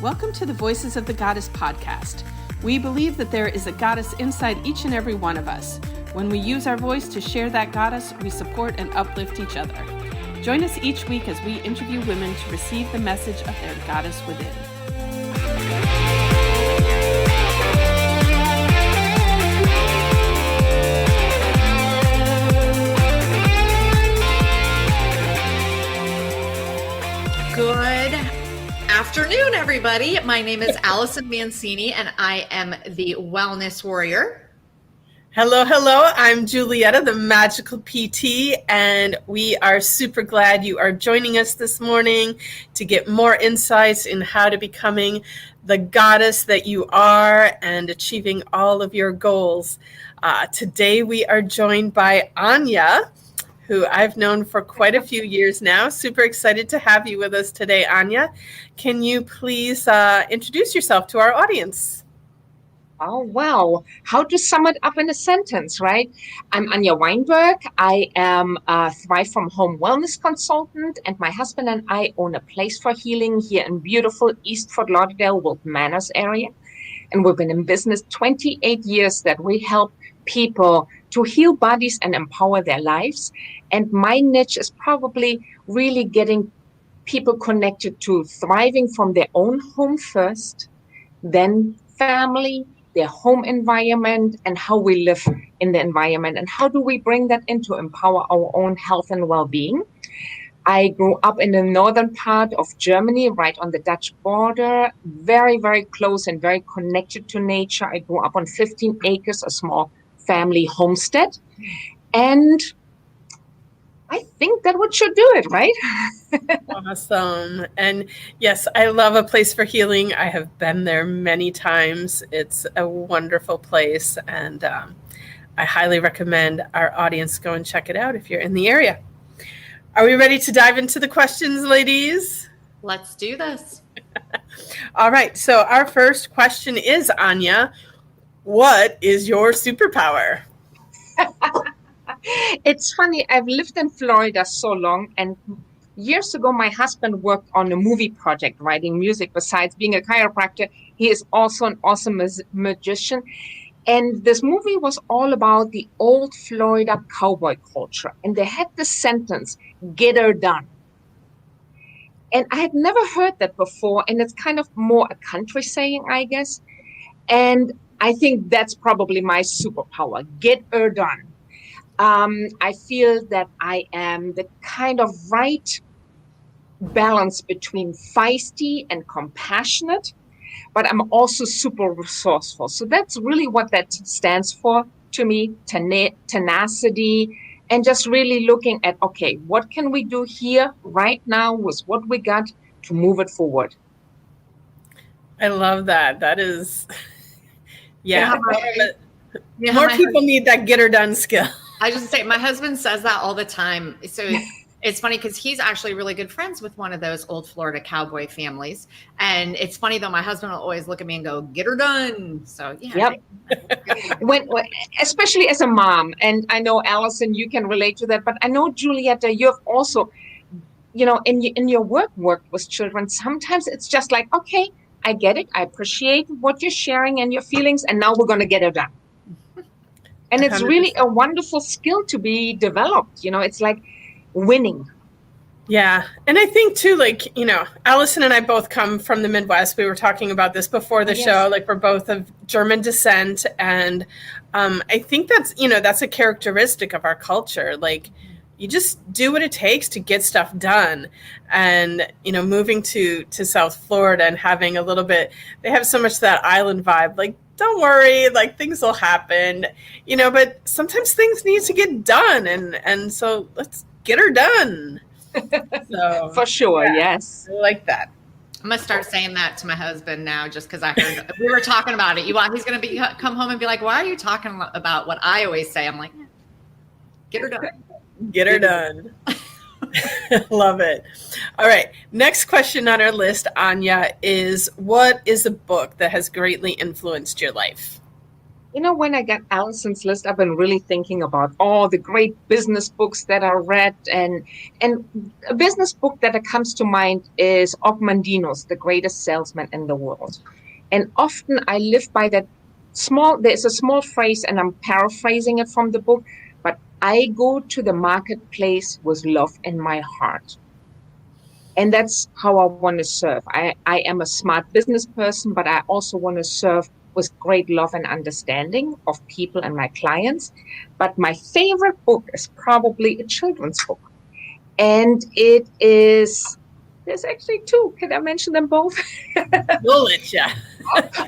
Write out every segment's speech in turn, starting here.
Welcome to the Voices of the Goddess podcast. We believe that there is a goddess inside each and every one of us. When we use our voice to share that goddess, we support and uplift each other. Join us each week as we interview women to receive the message of their goddess within. Good afternoon, everybody. My name is Allyson Mancini, and I am the Wellness Warrior. Hello. I'm Julietta, the Magical PT, and we are super glad you are joining us this morning to get more insights in how to becoming the goddess that you are and achieving all of your goals. Today we are joined by Anja, who I've known for quite a few years now. Super excited to have you with us today, Anja. Can you please introduce yourself to our audience? Oh, wow. How to sum it up in a sentence, right? I'm Anja Weinberg. I am a Thrive from Home wellness consultant, and my husband and I own a place for healing here in beautiful East Fort Lauderdale, Wilton Manors area. And we've been in business 28 years that we help people to heal bodies and empower their lives. And my niche is probably really getting people connected to thriving from their own home first, then family, their home environment, and how we live in the environment, and how do we bring that in to empower our own health and well-being. I grew up in the northern part of Germany, right on the Dutch border, very, very close and very connected to nature. I grew up on 15 acres, a small family homestead. And I think that what should do it, right? Awesome. And yes, I love a place for healing. I have been there many times. It's a wonderful place. And I highly recommend our audience go and check it out if you're in the area. Are we ready to dive into the questions, ladies? Let's do this. All right. So our first question is, Anja, what is your superpower? It's funny. I've lived in Florida so long, and years ago, my husband worked on a movie project, writing music. Besides being a chiropractor, he is also an awesome magician. And this movie was all about the old Florida cowboy culture. And they had the sentence, "Git'er done." And I had never heard that before. And it's kind of more a country saying, I guess. And I think that's probably my superpower, git'er done. I feel that I am the kind of right balance between feisty and compassionate, but I'm also super resourceful. So that's really what that stands for to me, tenacity, and just really looking at, okay, what can we do here right now with what we got to move it forward? I love that. That is, yeah. Yeah, more people need that get her done skill. I just say my husband says that all the time. So it's funny because he's actually really good friends with one of those old Florida cowboy families. And it's funny though, my husband will always look at me and go, "Get her done." So yeah. Yep. when, especially as a mom, and I know Allyson, you can relate to that, but I know Julietta, you have also, in your work with children, sometimes it's just like, okay, I get it. I appreciate what you're sharing and your feelings, and now we're going to get it done. And it's 100%. Really a wonderful skill to be developed. It's like winning. Yeah. And I think too, Allyson and I both come from the Midwest. We were talking about this before the show, we're both of German descent. And I think that's a characteristic of our culture. You just do what it takes to get stuff done. And, moving to South Florida and having a little bit, they have so much that island vibe, don't worry, things will happen, but sometimes things need to get done. And so let's get her done. So, for sure. Yeah, yes. I like that. I'm going to start saying that to my husband now, just because I heard we were talking about it. He's going to come home and be like, "Why are you talking about what I always say?" I'm like, "Get her done. Get her done." Love it. All right. Next question on our list, Anja, is what is a book that has greatly influenced your life? When I got Allison's list, I've been really thinking about all the great business books that I read, and a business book that comes to mind is Mandino's The Greatest Salesman in the World. And often I live by that there's a small phrase, and I'm paraphrasing it from the book, but I go to the marketplace with love in my heart. And that's how I want to serve. I am a smart business person, but I also want to serve with great love and understanding of people and my clients. But my favorite book is probably a children's book. And there's actually two. Can I mention them both? We'll let you.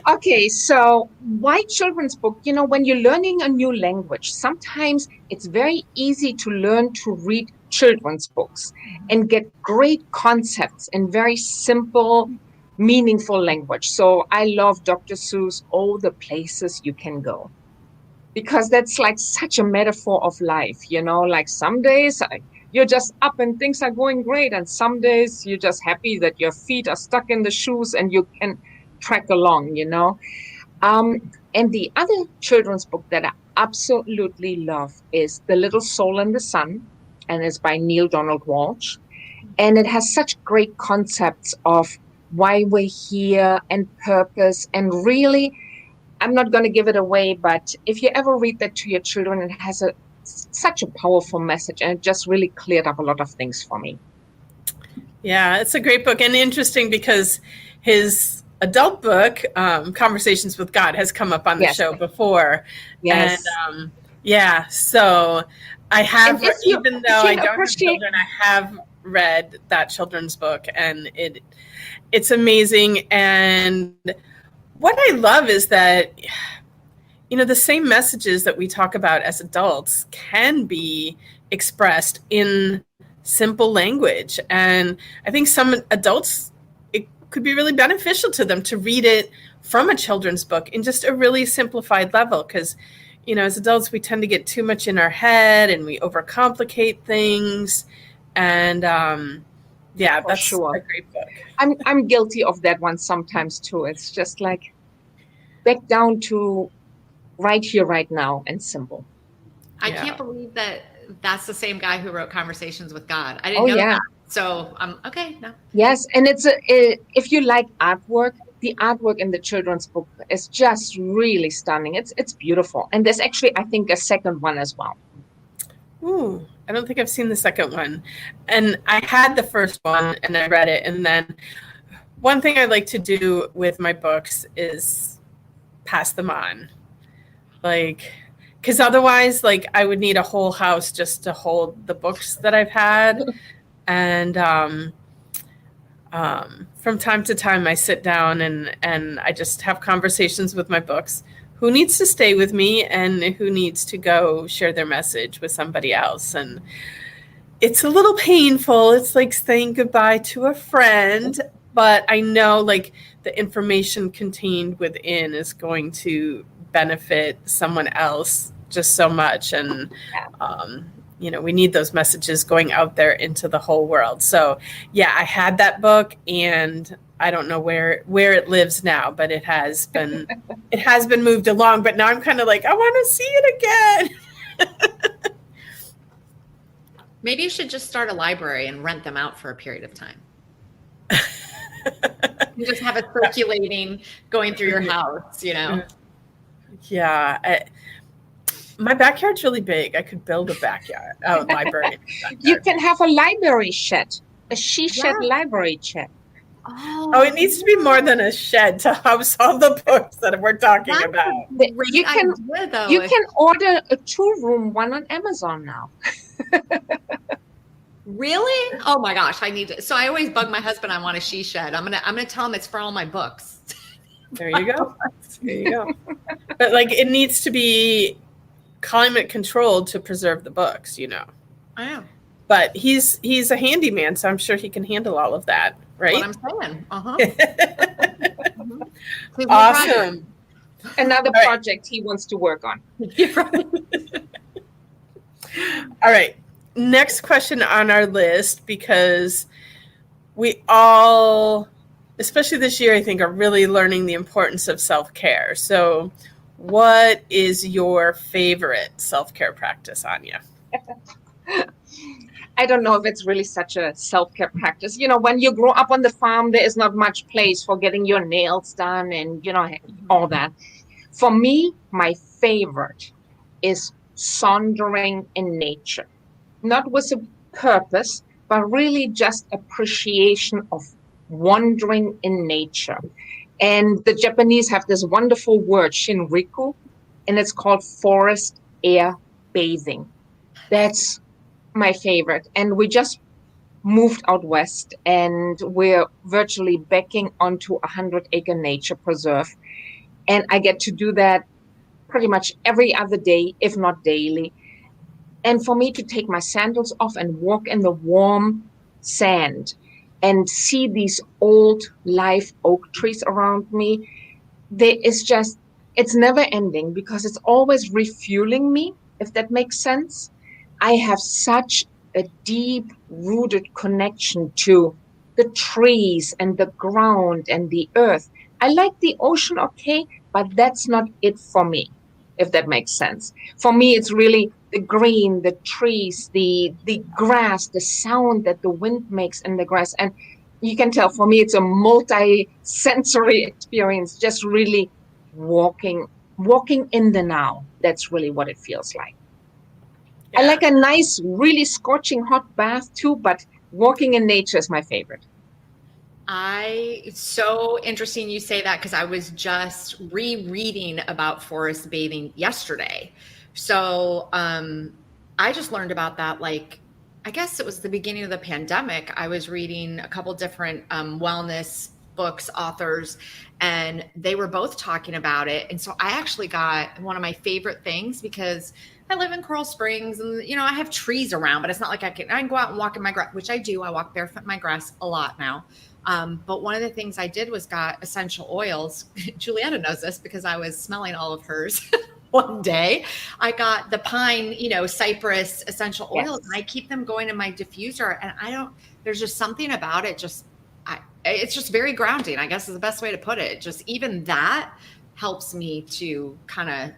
Okay, so why children's book? When you're learning a new language, sometimes it's very easy to learn to read children's books and get great concepts in very simple, meaningful language. So I love Dr. Seuss, All the Places You Can Go, because that's like such a metaphor of life, like some days you're just up and things are going great, and some days you're just happy that your feet are stuck in the shoes and you can track along, And the other children's book that I absolutely love is The Little Soul in the Sun, and it's by Neale Donald Walsch. And it has such great concepts of why we're here and purpose. And really, I'm not going to give it away, but if you ever read that to your children, it has such a powerful message, and it just really cleared up a lot of things for me. Yeah, it's a great book, and interesting because his adult book, Conversations with God, has come up on the show before. Yes. And so I have, even though I don't have children, I have read that children's book, and it's amazing. And what I love is that, the same messages that we talk about as adults can be expressed in simple language. And I think some adults, it could be really beneficial to them to read it from a children's book in just a really simplified level. Because, as adults, we tend to get too much in our head and we overcomplicate things. And that's sure. A great book. I'm guilty of that one sometimes too. It's just like back down to right here, right now, and simple. I can't believe that that's the same guy who wrote Conversations with God. I didn't know that. So I'm okay. No. Yes, and if you like artwork, the artwork in the children's book is just really stunning. It's beautiful, and there's actually, I think, a second one as well. Ooh, I don't think I've seen the second one, and I had the first one and I read it. And then one thing I like to do with my books is pass them on. Because otherwise, I would need a whole house just to hold the books that I've had. And from time to time, I sit down and I just have conversations with my books. Who needs to stay with me and who needs to go share their message with somebody else? And it's a little painful. It's like saying goodbye to a friend. But I know, the information contained within is going to benefit someone else just so much. And, we need those messages going out there into the whole world. So, I had that book, and I don't know where it lives now, but it has been moved along. But now I'm kind of like, I want to see it again. Maybe you should just start a library and rent them out for a period of time. You just have it circulating, going through your house, Yeah. My backyard's really big. I could build a library. You can have a library shed, a shed library shed. Oh, it needs to be more than a shed to house all the books that we're talking about. You can order a 2-room one on Amazon now. Really? Oh my gosh, I need to. So I always bug my husband. I want a she shed. I'm gonna tell him it's for all my books. There you go. But it needs to be climate controlled to preserve the books. I am. But he's a handyman, so I'm sure he can handle all of that, right? What I'm saying. Awesome. Another project he wants to work on. All right. Next question on our list, because we all, especially this year, I think, are really learning the importance of self-care. So what is your favorite self-care practice, Anja? I don't know if it's really such a self-care practice. When you grow up on the farm, there is not much place for getting your nails done and, all that. For me, my favorite is sauntering in nature, not with a purpose, but really just appreciation of wandering in nature. And the Japanese have this wonderful word, shinriku, and it's called forest air bathing. That's my favorite. And we just moved out west, and we're virtually backing onto a 100-acre nature preserve. And I get to do that pretty much every other day, if not daily. And for me to take my sandals off and walk in the warm sand and see these old live oak trees around me, it's never ending because it's always refueling me, if that makes sense. I have such a deep rooted connection to the trees and the ground and the earth. I like the ocean, okay, but that's not it for me, if that makes sense. For me, it's really the green, the trees, the grass, the sound that the wind makes in the grass. And you can tell for me, it's a multi-sensory experience, just really walking in the now. That's really what it feels like. Yeah. I like a nice, really scorching hot bath too, but walking in nature is my favorite. It's so interesting you say that because I was just rereading about forest bathing yesterday. So I just learned about that, I guess it was the beginning of the pandemic. I was reading a couple different wellness books, authors, and they were both talking about it. And so I actually got one of my favorite things because I live in Coral Springs and, I have trees around, but it's not like I can go out and walk in my grass, which I do. I walk barefoot in my grass a lot now. But one of the things I did was got essential oils. Julietta knows this because I was smelling all of hers one day. I got the pine, cypress essential oils, and I keep them going in my diffuser. And there's just something about it. It's just very grounding, I guess is the best way to put it. Just even that helps me to kind of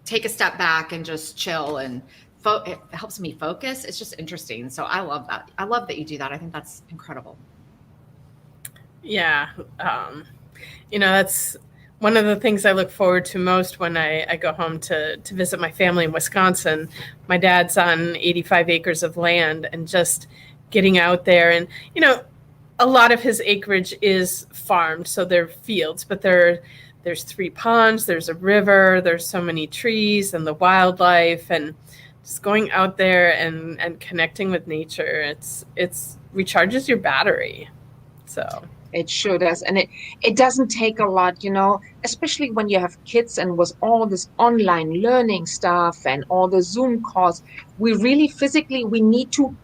take a step back and just chill and it helps me focus. It's just interesting. So I love that. I love that you do that. I think that's incredible. Yeah. That's one of the things I look forward to most when I go home to visit my family in Wisconsin. My dad's on 85 acres of land, and just getting out there and, a lot of his acreage is farmed, so they're fields, but there's 3 ponds, there's a river, there's so many trees and the wildlife, and just going out there and connecting with nature, it's recharges your battery. So it sure does. And it doesn't take a lot, especially when you have kids and with all this online learning stuff and all the Zoom calls, we really physically, we need to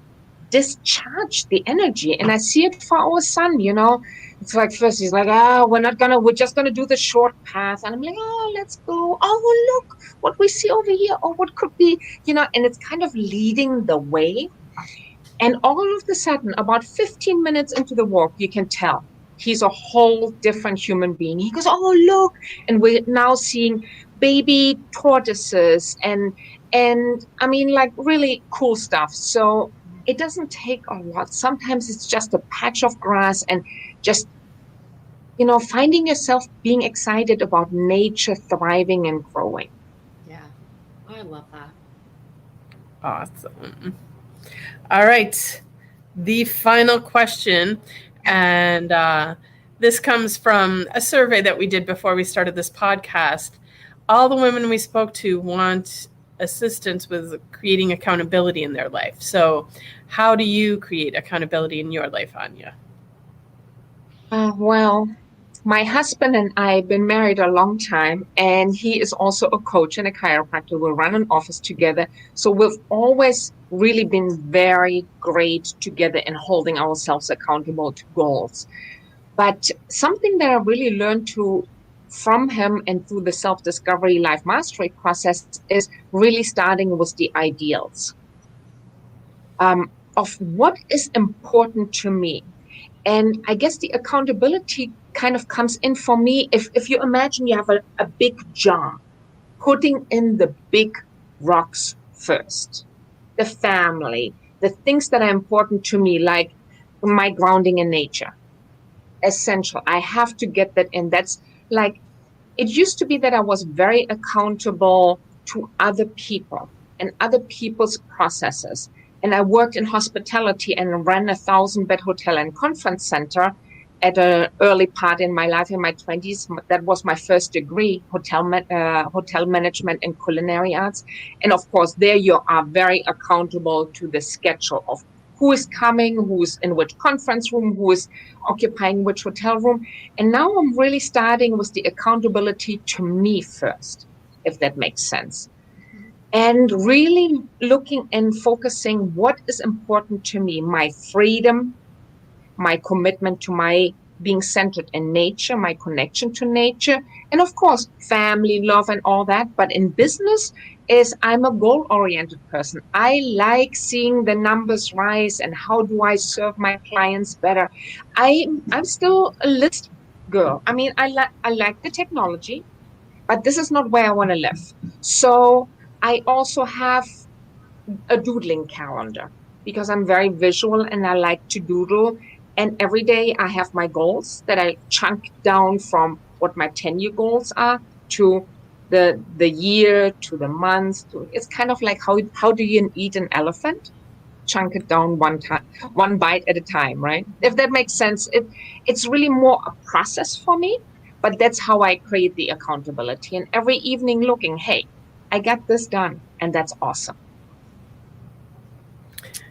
discharge the energy. And I see it for our son, it's like first he's like, we're just going to do the short path. And I'm like, let's go. Oh, look what we see over here. Or what could be, and it's kind of leading the way. And all of a sudden, about 15 minutes into the walk, you can tell he's a whole different human being. He goes, oh, look. And we're now seeing baby tortoises and I mean, really cool stuff. So it doesn't take a lot. Sometimes it's just a patch of grass and just, finding yourself being excited about nature thriving and growing. Yeah. I love that. Awesome. All right. The final question. And this comes from a survey that we did before we started this podcast. All the women we spoke to want assistance with creating accountability in their life. So how do you create accountability in your life, Anja? Well, my husband and I have been married a long time, and he is also a coach and a chiropractor. We run an office together. So we've always really been very great together in holding ourselves accountable to goals. But something that I really learned from him and through the self-discovery life mastery process is really starting with the ideals of what is important to me. And I guess the accountability kind of comes in for me. If you imagine you have a big jar putting in the big rocks first, the family, the things that are important to me, like my grounding in nature. Essential. I have to get that in. That's like, it used to be that I was very accountable to other people and other people's processes. And I worked in hospitality and ran a 1,000-bed hotel and conference center at an early part in my life, in my 20s. That was my first degree, hotel management and culinary arts. And of course, there you are very accountable to the schedule of who is coming, who's in which conference room, who is occupying which hotel room. And now I'm really starting with the accountability to me first, if that makes sense. And really looking and focusing what is important to me, my freedom, my commitment to my being centered in nature, my connection to nature, and of course, family, love, and all that. But in business, I'm a goal-oriented person. I like seeing the numbers rise and how do I serve my clients better. I'm still a list girl. I mean, I like the technology, but this is not where I want to live. So I also have a doodling calendar because I'm very visual and I like to doodle. And every day I have my goals that I chunk down from what my 10-year goals are to the year, to the month. It's kind of like how do you eat an elephant? Chunk it down one bite at a time, right? If that makes sense. It's really more a process for me, but that's how I create the accountability. And every evening looking, hey, I got this done, and that's awesome.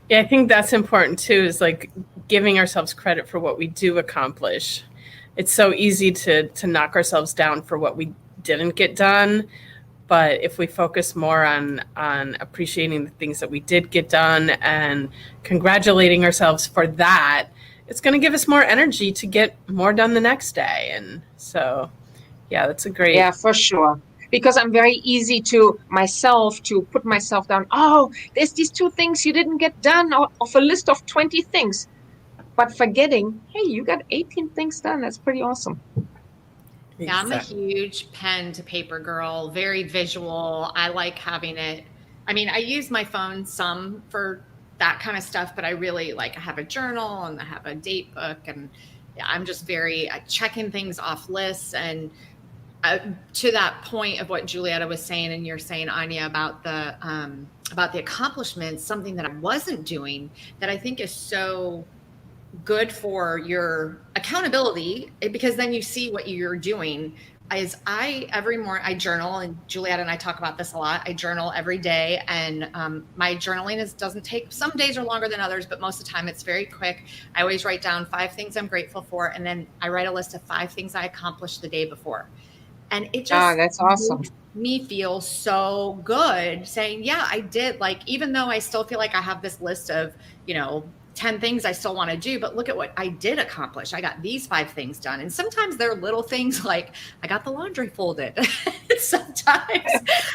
Yeah, I think that's important too, is like giving ourselves credit for what we do accomplish. It's so easy to knock ourselves down for what we didn't get done. But if we focus more on appreciating the things that we did get done and congratulating ourselves for that, it's going to give us more energy to get more done the next day. And so, yeah, that's a great. Yeah, for sure. Because I'm very easy to put myself down. Oh, there's these 2 things you didn't get done of a list of 20 things. But forgetting, hey, you got 18 things done. That's pretty awesome. Yeah, I'm a huge pen to paper girl, very visual. I like having it. I mean, I use my phone some for that kind of stuff, but I really I have a journal and I have a date book, and I'm just very checking things off lists. And to that point of what Julietta was saying, and you're saying, Anja, about the accomplishments, something that I wasn't doing that I think is so good for your accountability, because then you see what you're doing. Is every morning I journal, and Julietta and I talk about this a lot. I journal every day, and my journaling doesn't take, some days are longer than others, but most of the time it's very quick. I always write down 5 things I'm grateful for, and then I write a list of 5 things I accomplished the day before. And it just that's awesome. makes me feel so good saying, yeah, I did. Even though I still feel like I have this list of, 10 things I still want to do, but look at what I did accomplish. I got these 5 things done. And sometimes they're little things like I got the laundry folded. sometimes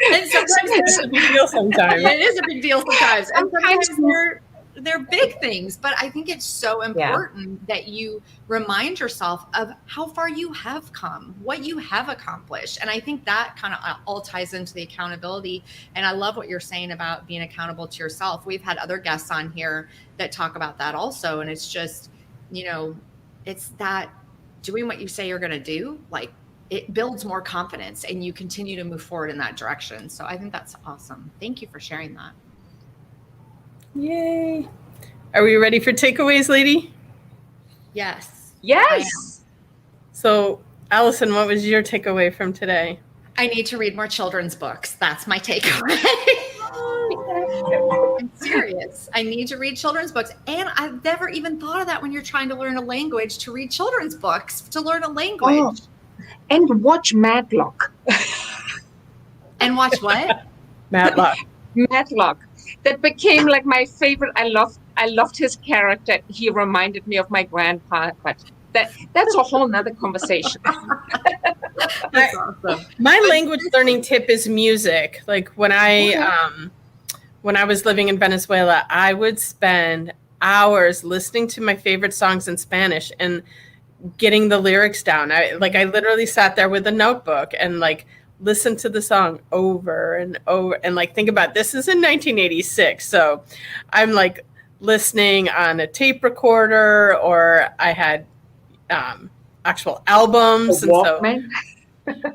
it's a big deal sometimes. It is a big deal sometimes. And sometimes they're big things, but I think it's so important that you remind yourself of how far you have come, what you have accomplished. And I think that kind of all ties into the accountability. And I love what you're saying about being accountable to yourself. We've had other guests on here that talk about that also. And it's just, it's that doing what you say you're going to do, it builds more confidence and you continue to move forward in that direction. So I think that's awesome. Thank you for sharing that. Yay. Are we ready for takeaways, lady? Yes. Yes. So, Allyson, what was your takeaway from today? I need to read more children's books. That's my takeaway. I'm serious. I need to read children's books. And I've never even thought of that when you're trying to learn a language, to read children's books to learn a language. Oh, and watch Matlock. And watch what? Matlock. That became my favorite. I loved his character. He reminded me of my grandpa, but that's a whole nother conversation. That's awesome. My language learning tip is music. When I was living in Venezuela, I would spend hours listening to my favorite songs in Spanish and getting the lyrics down. I literally sat there with a notebook and listen to the song over and over. And like, think about this is in 1986. So I'm like listening on a tape recorder, or I had actual albums. And so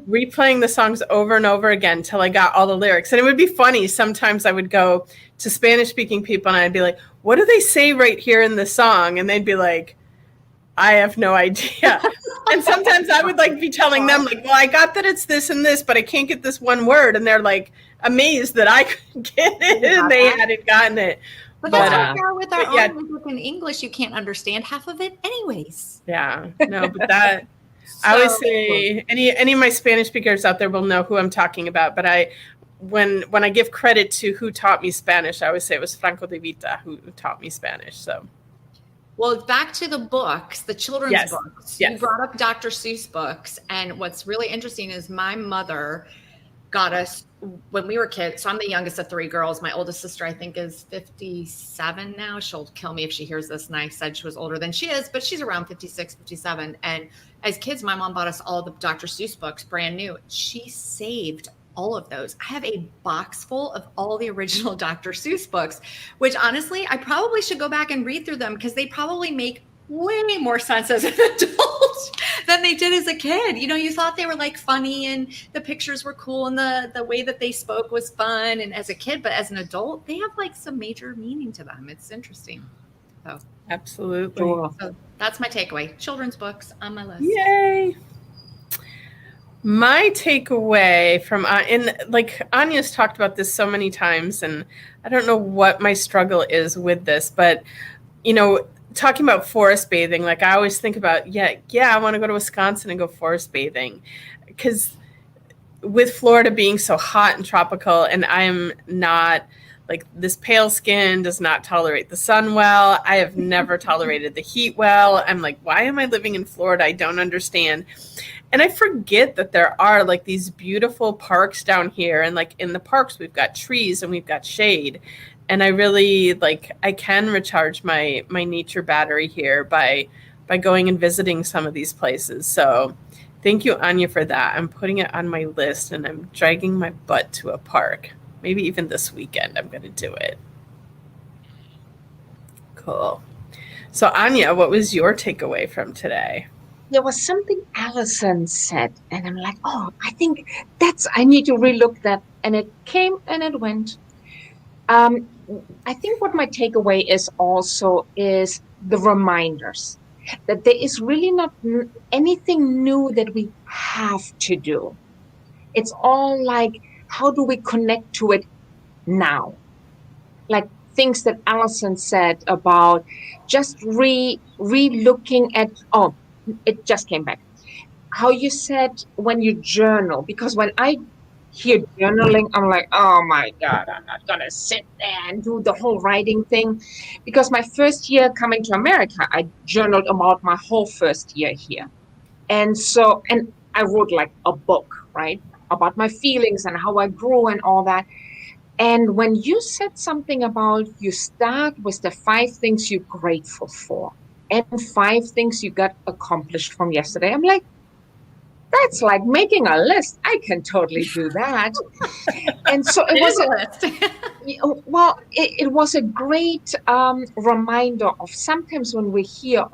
replaying the songs over and over again till I got all the lyrics. And it would be funny. Sometimes I would go to Spanish speaking people and I'd be like, what do they say right here in the song? And they'd be like, I have no idea. And sometimes I would like be telling them like, well, I got that it's this and this, but I can't get this one word. And they're like amazed that I could get it and they hadn't gotten it. But that's what with our own music in English, you can't understand half of it anyways. Yeah, no, but that, I always say any of my Spanish speakers out there will know who I'm talking about. But when I give credit to who taught me Spanish, I always say it was Franco de Vita who taught me Spanish. So, well, back to the books, the children's books. Yes. You brought up Dr. Seuss books, and what's really interesting is my mother got us when we were kids. So I'm the youngest of 3 girls. My oldest sister, I think, is 57 now. She'll kill me if she hears this. And I said she was older than she is, but she's around 56, 57. And as kids, my mom bought us all the Dr. Seuss books, brand new. She saved all of those. I have a box full of all the original Dr. Seuss books, which honestly, I probably should go back and read through them because they probably make way more sense as an adult than they did as a kid. You know, you thought they were like funny and the pictures were cool and the way that they spoke was fun. And as a kid, but as an adult, they have like some major meaning to them. It's interesting. So absolutely. So that's my takeaway. Children's books on my list. Yay. My takeaway from, and like Anja's talked about this so many times, and I don't know what my struggle is with this, but, you know, talking about forest bathing, like I always think about, I want to go to Wisconsin and go forest bathing, because with Florida being so hot and tropical, and I'm not, like, this pale skin does not tolerate the sun well. I have never tolerated the heat well. I'm like, why am I living in Florida? I don't understand. And I forget that there are like these beautiful parks down here. And like in the parks, we've got trees and we've got shade. And I really I can recharge my nature battery here by going and visiting some of these places. So thank you, Anja, for that. I'm putting it on my list and I'm dragging my butt to a park. Maybe even this weekend I'm going to do it. Cool. So Anja, what was your takeaway from today? There was something Allyson said, and I'm like, I think I need to relook that. And it came and it went. I think what my takeaway is also is the reminders that there is really not anything new that we have to do. It's all like, how do we connect to it now? Like things that Allyson said about just re-looking at, it just came back. How you said when you journal, because when I hear journaling, I'm like, oh my God, I'm not going to sit there and do the whole writing thing. Because my first year coming to America, I journaled about my whole first year here. And I wrote like a book, right? About my feelings and how I grew and all that. And when you said something about you start with the 5 things you're grateful for and 5 things you got accomplished from yesterday, I'm like, that's like making a list. I can totally do that. And so it was it was a great reminder of sometimes when we hear,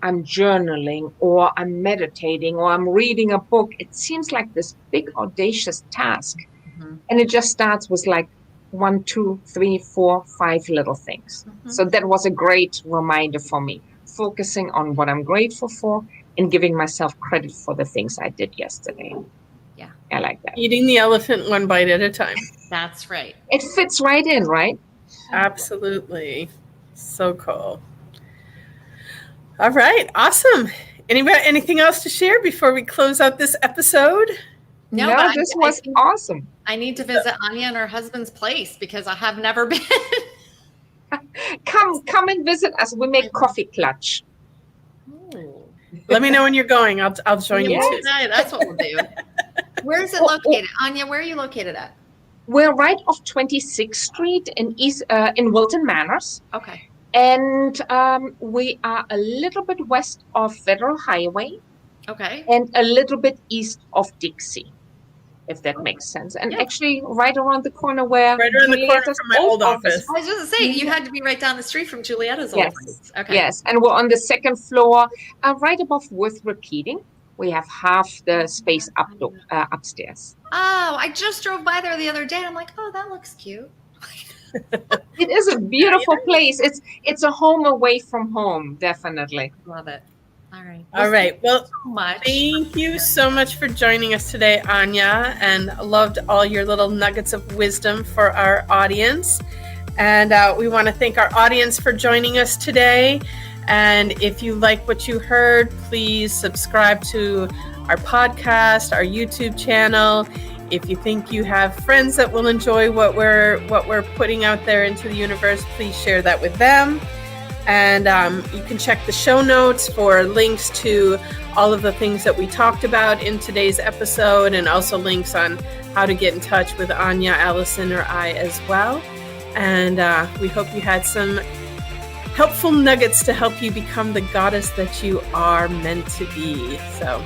I'm journaling or I'm meditating or I'm reading a book, it seems like this big audacious task. Mm-hmm. And it just starts with like 1, 2, 3, 4, 5 little things. Mm-hmm. So that was a great reminder for me, focusing on what I'm grateful for and giving myself credit for the things I did yesterday. Yeah. I like that. Eating the elephant one bite at a time. That's right. It fits right in, right? Absolutely. So cool. All right. Awesome. Anybody, anything else to share before we close out this episode? No, this was awesome. I need to visit Anja and her husband's place because I have never been. Come and visit us. We make coffee clutch. Ooh. Let me know when you're going. I'll join you too. That's what we'll do. Where is it located? Anja, where are you located at? We're right off 26th Street in Wilton Manors. Okay. And we are a little bit west of Federal Highway. Okay. And a little bit east of Dixie. if that makes sense. And actually right around the corner where right around the corner Julietta's from my old office. I was just saying, you had to be right down the street from Julietta's old office. Okay. Yes, and we're on the second floor, right above Worth Repeating. We have half the space upstairs. Oh, I just drove by there the other day. I'm like, oh, that looks cute. It is a beautiful place. It's a home away from home, definitely. Love it. All right. All right. Well, so much. Thank you so much for joining us today, Anja, and loved all your little nuggets of wisdom for our audience. And we want to thank our audience for joining us today. And if you like what you heard, please subscribe to our podcast, our YouTube channel. If you think you have friends that will enjoy what we're putting out there into the universe, please share that with them. And you can check the show notes for links to all of the things that we talked about in today's episode, and also links on how to get in touch with Anja, Allyson, or I as well. And we hope you had some helpful nuggets to help you become the goddess that you are meant to be. So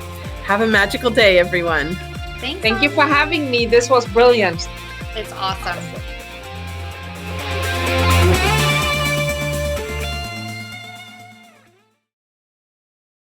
have a magical day, everyone. Thanks. Thank you for having me. This was brilliant. It's awesome.